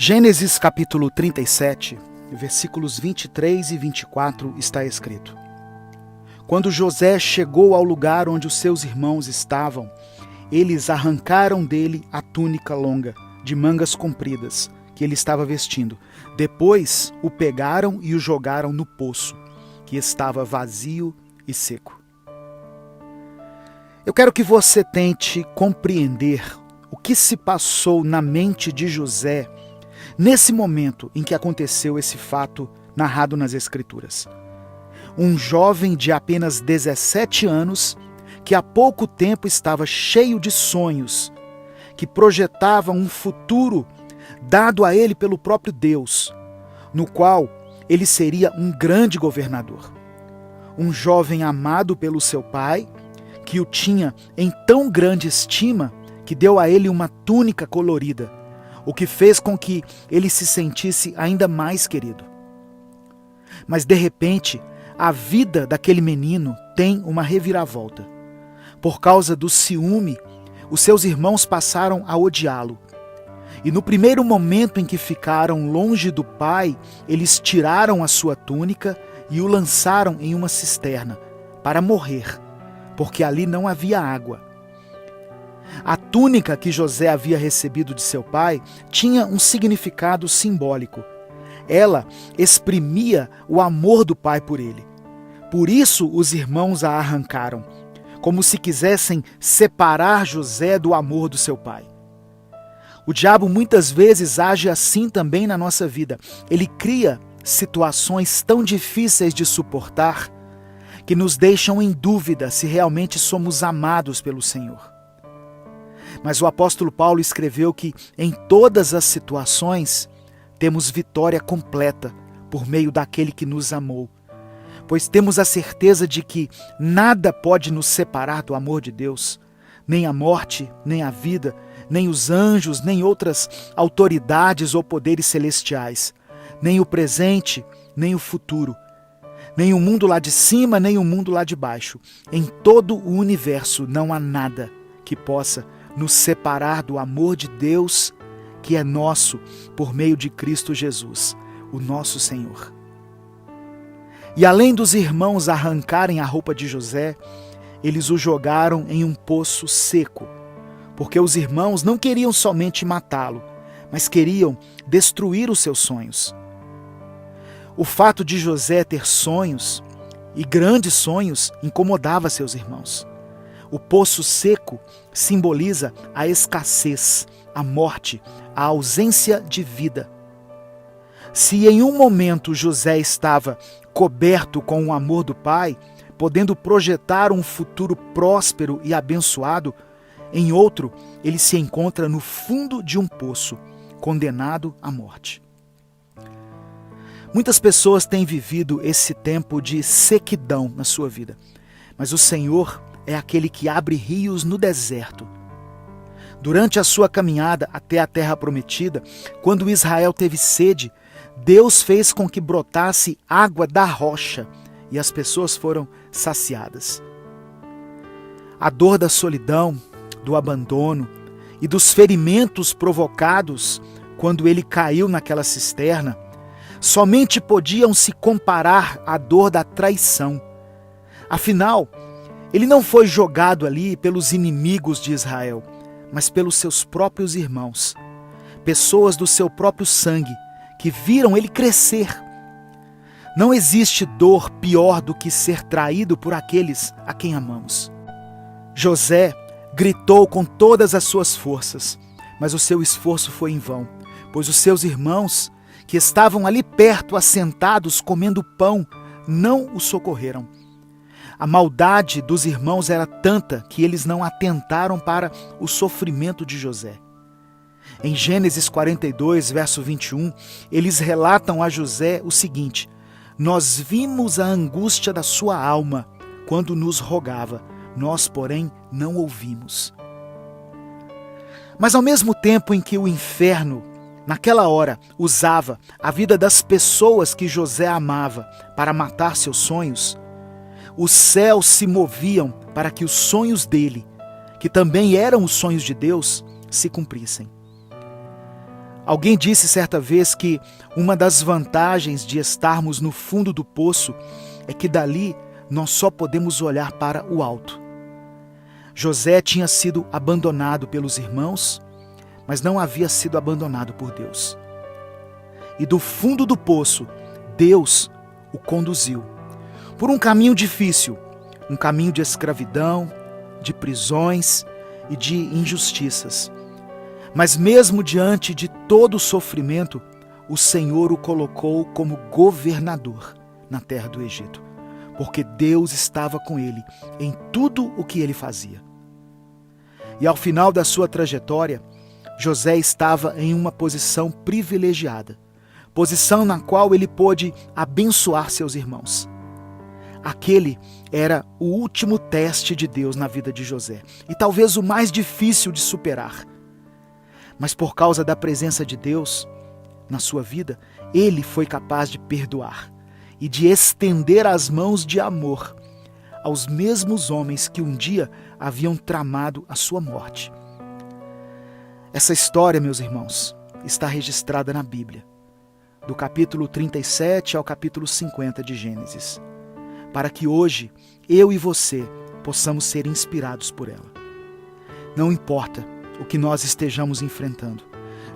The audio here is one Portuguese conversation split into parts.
Gênesis capítulo 37, versículos 23 e 24 está escrito: Quando José chegou ao lugar onde os seus irmãos estavam, eles arrancaram dele a túnica longa, de mangas compridas, que ele estava vestindo. Depois o pegaram e o jogaram no poço, que estava vazio e seco. Eu quero que você tente compreender o que se passou na mente de José nesse momento em que aconteceu esse fato narrado nas Escrituras. Um jovem de apenas 17 anos, que há pouco tempo estava cheio de sonhos, que projetava um futuro dado a ele pelo próprio Deus, no qual ele seria um grande governador. Um jovem amado pelo seu pai, que o tinha em tão grande estima que deu a ele uma túnica colorida, o que fez com que ele se sentisse ainda mais querido. Mas de repente, a vida daquele menino tem uma reviravolta. Por causa do ciúme, os seus irmãos passaram a odiá-lo. E no primeiro momento em que ficaram longe do pai, eles tiraram a sua túnica e o lançaram em uma cisterna para morrer, porque ali não havia água. A túnica que José havia recebido de seu pai tinha um significado simbólico. Ela exprimia o amor do pai por ele. Por isso os irmãos a arrancaram, como se quisessem separar José do amor do seu pai. O diabo muitas vezes age assim também na nossa vida. Ele cria situações tão difíceis de suportar que nos deixam em dúvida se realmente somos amados pelo Senhor. Mas o apóstolo Paulo escreveu que em todas as situações temos vitória completa por meio daquele que nos amou, pois temos a certeza de que nada pode nos separar do amor de Deus, nem a morte, nem a vida, nem os anjos, nem outras autoridades ou poderes celestiais, nem o presente, nem o futuro, nem o mundo lá de cima, nem o mundo lá de baixo. Em todo o universo não há nada que possa nos separar do amor de Deus, que é nosso por meio de Cristo Jesus, o nosso Senhor. E além dos irmãos arrancarem a roupa de José, eles o jogaram em um poço seco, porque os irmãos não queriam somente matá-lo, mas queriam destruir os seus sonhos. O fato de José ter sonhos, e grandes sonhos, incomodava seus irmãos. O poço seco simboliza a escassez, a morte, a ausência de vida. Se em um momento José estava coberto com o amor do Pai, podendo projetar um futuro próspero e abençoado, em outro ele se encontra no fundo de um poço, condenado à morte. Muitas pessoas têm vivido esse tempo de sequidão na sua vida, mas o Senhor é aquele que abre rios no deserto. Durante a sua caminhada até a terra prometida, quando Israel teve sede, Deus fez com que brotasse água da rocha e as pessoas foram saciadas. A dor da solidão, do abandono e dos ferimentos provocados quando ele caiu naquela cisterna, somente podiam se comparar à dor da traição. Afinal, ele não foi jogado ali pelos inimigos de Israel, mas pelos seus próprios irmãos, pessoas do seu próprio sangue, que viram ele crescer. Não existe dor pior do que ser traído por aqueles a quem amamos. José gritou com todas as suas forças, mas o seu esforço foi em vão, pois os seus irmãos, que estavam ali perto, assentados, comendo pão, não o socorreram. A maldade dos irmãos era tanta que eles não atentaram para o sofrimento de José. Em Gênesis 42, verso 21, eles relatam a José o seguinte: Nós vimos a angústia da sua alma quando nos rogava, nós, porém, não ouvimos. Mas ao mesmo tempo em que o inferno, naquela hora, usava a vida das pessoas que José amava para matar seus sonhos, os céus se moviam para que os sonhos dele, que também eram os sonhos de Deus, se cumprissem. Alguém disse certa vez que uma das vantagens de estarmos no fundo do poço é que dali nós só podemos olhar para o alto. José tinha sido abandonado pelos irmãos, mas não havia sido abandonado por Deus. E do fundo do poço, Deus o conduziu por um caminho difícil, um caminho de escravidão, de prisões e de injustiças. Mas mesmo diante de todo o sofrimento, o Senhor o colocou como governador na terra do Egito, porque Deus estava com ele em tudo o que ele fazia. E ao final da sua trajetória, José estava em uma posição privilegiada, posição na qual ele pôde abençoar seus irmãos. Aquele era o último teste de Deus na vida de José, e talvez o mais difícil de superar. Mas por causa da presença de Deus na sua vida, ele foi capaz de perdoar e de estender as mãos de amor aos mesmos homens que um dia haviam tramado a sua morte. Essa história, meus irmãos, está registrada na Bíblia, do capítulo 37 ao capítulo 50 de Gênesis, para que hoje eu e você possamos ser inspirados por ela. Não importa o que nós estejamos enfrentando,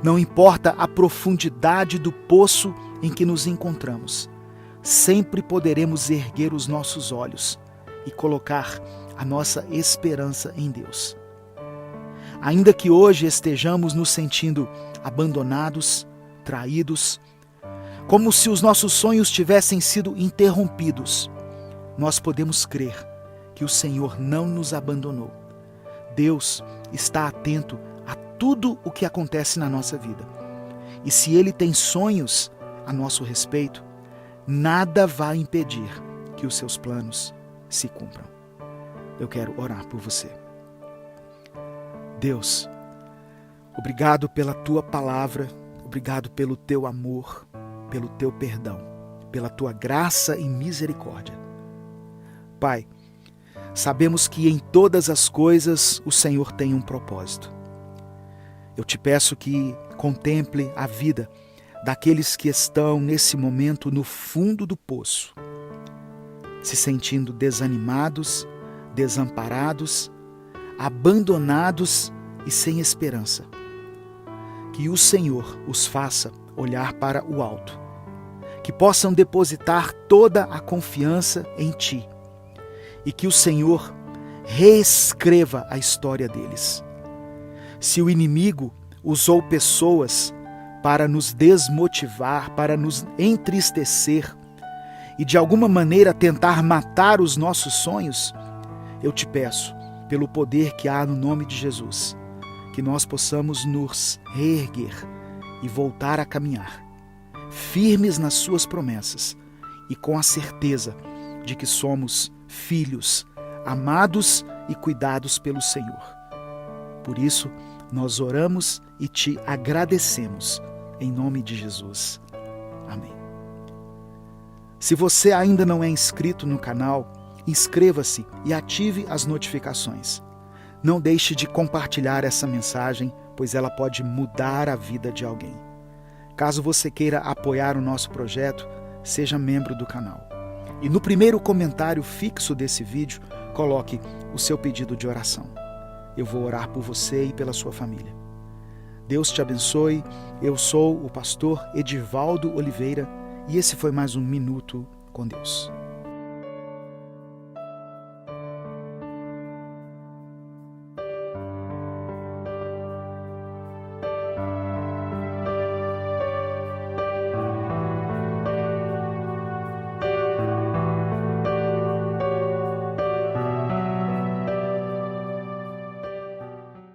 não importa a profundidade do poço em que nos encontramos, sempre poderemos erguer os nossos olhos e colocar a nossa esperança em Deus. Ainda que hoje estejamos nos sentindo abandonados, traídos, como se os nossos sonhos tivessem sido interrompidos, nós podemos crer que o Senhor não nos abandonou. Deus está atento a tudo o que acontece na nossa vida. E se Ele tem sonhos a nosso respeito, nada vai impedir que os seus planos se cumpram. Eu quero orar por você. Deus, obrigado pela Tua palavra, obrigado pelo Teu amor, pelo Teu perdão, pela Tua graça e misericórdia. Pai, sabemos que em todas as coisas o Senhor tem um propósito. Eu te peço que contemple a vida daqueles que estão nesse momento no fundo do poço, se sentindo desanimados, desamparados, abandonados e sem esperança. Que o Senhor os faça olhar para o alto, que possam depositar toda a confiança em Ti e que o Senhor reescreva a história deles. Se o inimigo usou pessoas para nos desmotivar, para nos entristecer e de alguma maneira tentar matar os nossos sonhos, eu te peço, pelo poder que há no nome de Jesus, que nós possamos nos reerguer e voltar a caminhar, firmes nas suas promessas e com a certeza de que somos filhos, amados e cuidados pelo Senhor. Por isso, nós oramos e te agradecemos, em nome de Jesus. Amém. Se você ainda não é inscrito no canal, inscreva-se e ative as notificações. Não deixe de compartilhar essa mensagem, pois ela pode mudar a vida de alguém. Caso você queira apoiar o nosso projeto, seja membro do canal. E no primeiro comentário fixo desse vídeo, coloque o seu pedido de oração. Eu vou orar por você e pela sua família. Deus te abençoe. Eu sou o pastor Edivaldo Oliveira e esse foi mais um Minuto com Deus.